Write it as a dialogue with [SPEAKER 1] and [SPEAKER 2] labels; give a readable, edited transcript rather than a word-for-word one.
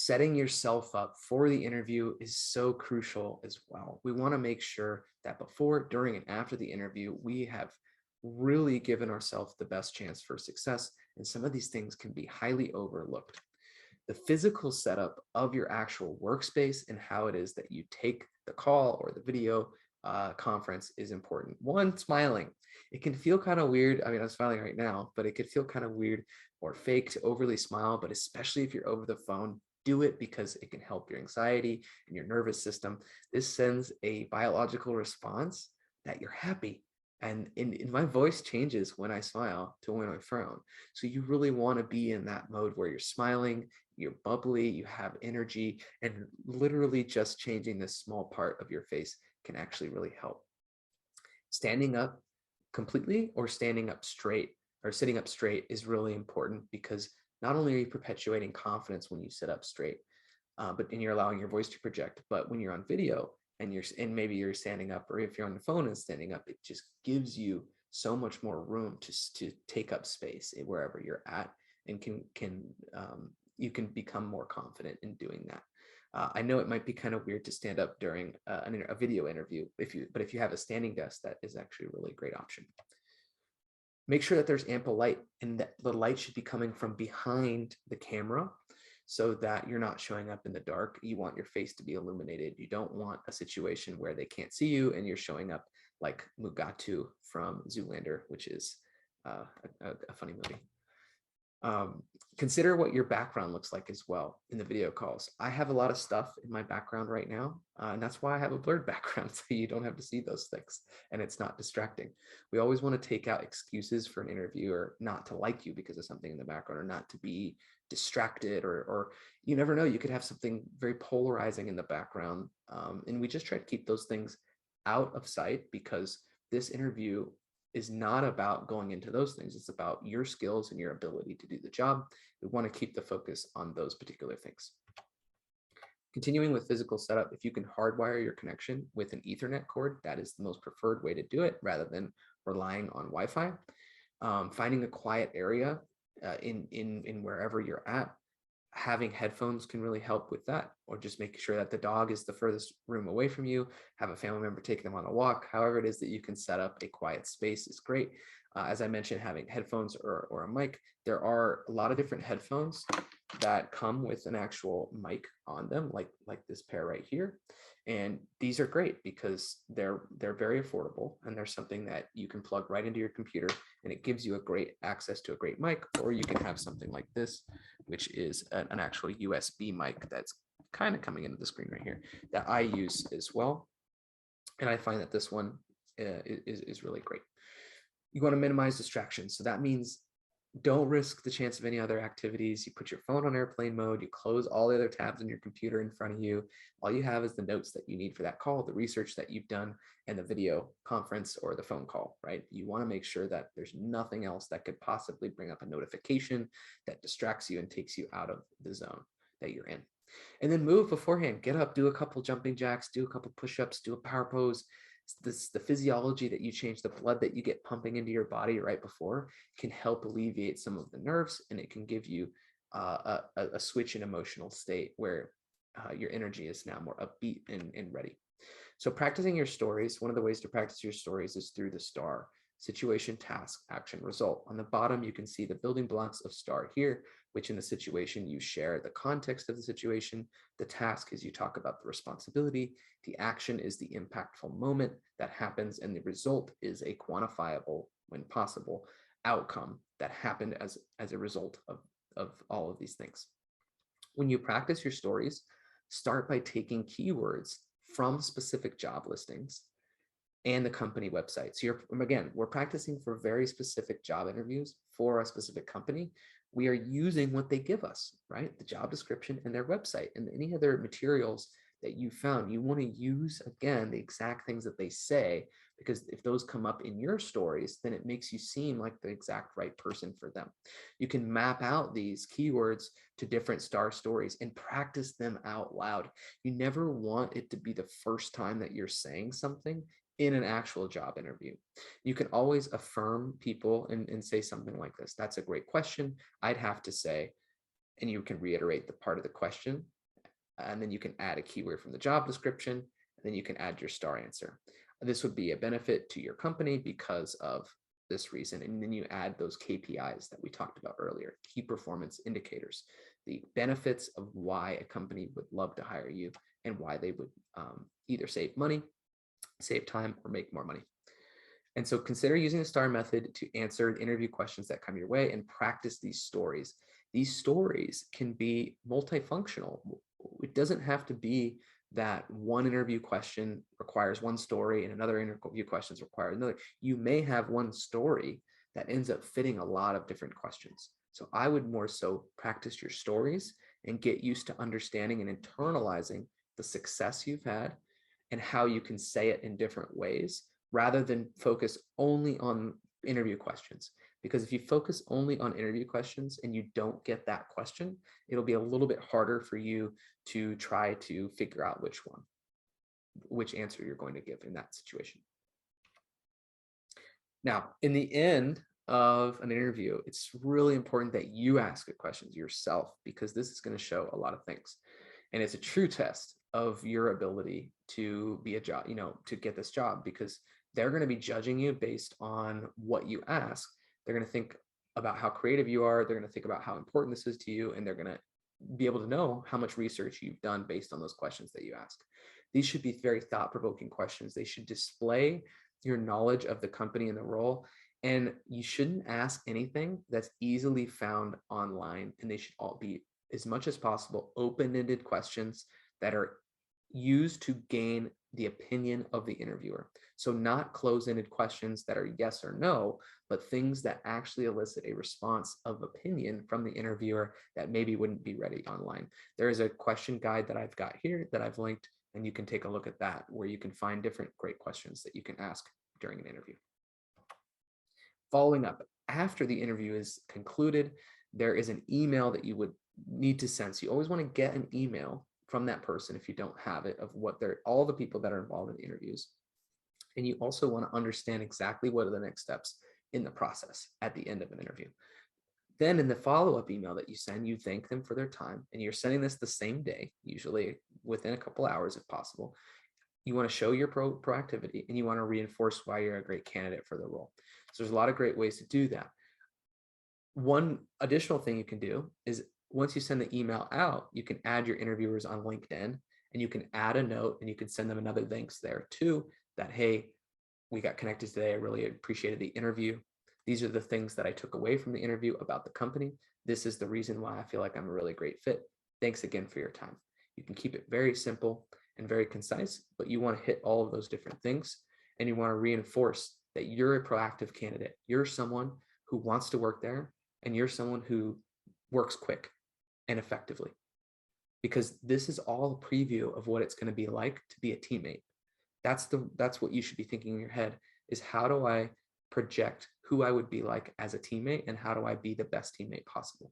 [SPEAKER 1] setting yourself up for the interview is so crucial as well. We want to make sure that before, during, and after the interview, we have really given ourselves the best chance for success. And some of these things can be highly overlooked. The physical setup of your actual workspace and how it is that you take the call or the video conference is important. One, smiling. It can feel kind of weird. I mean, I'm smiling right now, but it could feel kind of weird or fake to overly smile. But especially if you're over the phone, do it because it can help your anxiety and your nervous system. This sends a biological response that you're happy. And in my voice changes when I smile to when I frown. So you really want to be in that mode where you're smiling, you're bubbly, you have energy, and literally just changing this small part of your face can actually really help. Standing up completely or standing up straight or sitting up straight is really important because not only are you perpetuating confidence when you sit up straight, and you're allowing your voice to project, but when you're on video and maybe you're standing up, or if you're on the phone and standing up, it just gives you so much more room to take up space wherever you're at, and you can become more confident in doing that. I know it might be kind of weird to stand up during a video interview, but if you have a standing desk, that is actually a really great option. Make sure that there's ample light, and that the light should be coming from behind the camera so that you're not showing up in the dark. You want your face to be illuminated. You don't want a situation where they can't see you and you're showing up like Mugatu from Zoolander, which is a funny movie. Consider what your background looks like as well in the video calls. I have a lot of stuff in my background right now, and that's why I have a blurred background, so you don't have to see those things and it's not distracting. We always want to take out excuses for an interviewer not to like you because of something in the background, or not to be distracted, or you never know, you could have something very polarizing in the background, and we just try to keep those things out of sight because this interview is not about going into those things. It's about your skills and your ability to do the job. We want to keep the focus on those particular things. Continuing with physical setup, if you can hardwire your connection with an Ethernet cord, that is the most preferred way to do it rather than relying on Wi-Fi. Finding a quiet area in wherever you're at. Having headphones can really help with that, or just making sure that the dog is the furthest room away from you, have a family member take them on a walk. However it is that you can set up a quiet space is great. As I mentioned, having headphones or a mic, there are a lot of different headphones that come with an actual mic on them, like this pair right here. And these are great because they're very affordable, and they're something that you can plug right into your computer, and it gives you a great access to a great mic. Or you can have something like this, which is an actual USB mic that's kind of coming into the screen right here, that I use as well. And I find that this one is really great. You want to minimize distractions. So that means don't risk the chance of any other activities. You put your phone on airplane mode, you close all the other tabs on your computer in front of you. All you have is the notes that you need for that call, the research that you've done, and the video conference or the phone call, right? You want to make sure that there's nothing else that could possibly bring up a notification that distracts you and takes you out of the zone that you're in. And then move beforehand. Get up, do a couple jumping jacks, do a couple push-ups, do a power pose. The physiology that you change, the blood that you get pumping into your body right before, can help alleviate some of the nerves, and it can give you a switch in emotional state where your energy is now more upbeat and ready. So practicing your stories, one of the ways to practice your stories is through the STAR: situation, task, action, result. On the bottom, you can see the building blocks of STAR here, which in the situation, you share the context of the situation. The task is you talk about the responsibility. The action is the impactful moment that happens, and the result is a quantifiable, when possible, outcome that happened as a result of all of these things. When you practice your stories, start by taking keywords from specific job listings and the company website. So we're practicing for very specific job interviews for a specific company. We are using what they give us, right? The job description and their website, and any other materials that you found. You want to use, again, the exact things that they say, because if those come up in your stories, then it makes you seem like the exact right person for them. You can map out these keywords to different STAR stories and practice them out loud. You never want it to be the first time that you're saying something in an actual job interview. You can always affirm people and say something like this: "That's a great question. I'd have to say," and you can reiterate the part of the question and then you can add a keyword from the job description, and then you can add your star answer. This would be a benefit to your company because of this reason. And then you add those KPIs that we talked about earlier, key performance indicators, the benefits of why a company would love to hire you and why they would either save money, save time, or make more money. And so consider using the STAR method to answer interview questions that come your way and practice these stories. These stories can be multifunctional. It doesn't have to be that one interview question requires one story and another interview questions require another. You may have one story that ends up fitting a lot of different questions. So I would more so practice your stories and get used to understanding and internalizing the success you've had and how you can say it in different ways rather than focus only on interview questions. Because if you focus only on interview questions and you don't get that question, it'll be a little bit harder for you to try to figure out which answer you're going to give in that situation. Now, in the end of an interview, it's really important that you ask the questions yourself, because this is going to show a lot of things. And it's a true test of your ability to be a job, to get this job, because they're going to be judging you based on what you ask. They're going to think about how creative you are. They're going to think about how important this is to you. And they're going to be able to know how much research you've done based on those questions that you ask. These should be very thought-provoking questions. They should display your knowledge of the company and the role. And you shouldn't ask anything that's easily found online. And they should all be, as much as possible, open-ended questions that are used to gain the opinion of the interviewer. So not close-ended questions that are yes or no, but things that actually elicit a response of opinion from the interviewer that maybe wouldn't be ready online. There is a question guide that I've got here that I've linked, and you can take a look at that, where you can find different great questions that you can ask during an interview. Following up, after the interview is concluded, there is an email that you would need to send. So you always want to get an email from that person if you don't have it, of what they're, all the people that are involved in the interviews. And you also want to understand exactly what are the next steps in the process at the end of an interview. Then in the follow-up email that you send, you thank them for their time, and you're sending this the same day, usually within a couple hours if possible. You want to show your proactivity, and you want to reinforce why you're a great candidate for the role. So there's a lot of great ways to do that. One additional thing you can do is, once you send the email out, you can add your interviewers on LinkedIn, and you can add a note, and you can send them another thanks there too, that, hey, we got connected today. I really appreciated the interview. These are the things that I took away from the interview about the company. This is the reason why I feel like I'm a really great fit. Thanks again for your time. You can keep it very simple and very concise, but you want to hit all of those different things, and you want to reinforce that you're a proactive candidate. You're someone who wants to work there, and you're someone who works quick and effectively, because this is all a preview of what it's going to be like to be a teammate. That's what you should be thinking in your head, is how do I project who I would be like as a teammate, and how do I be the best teammate possible?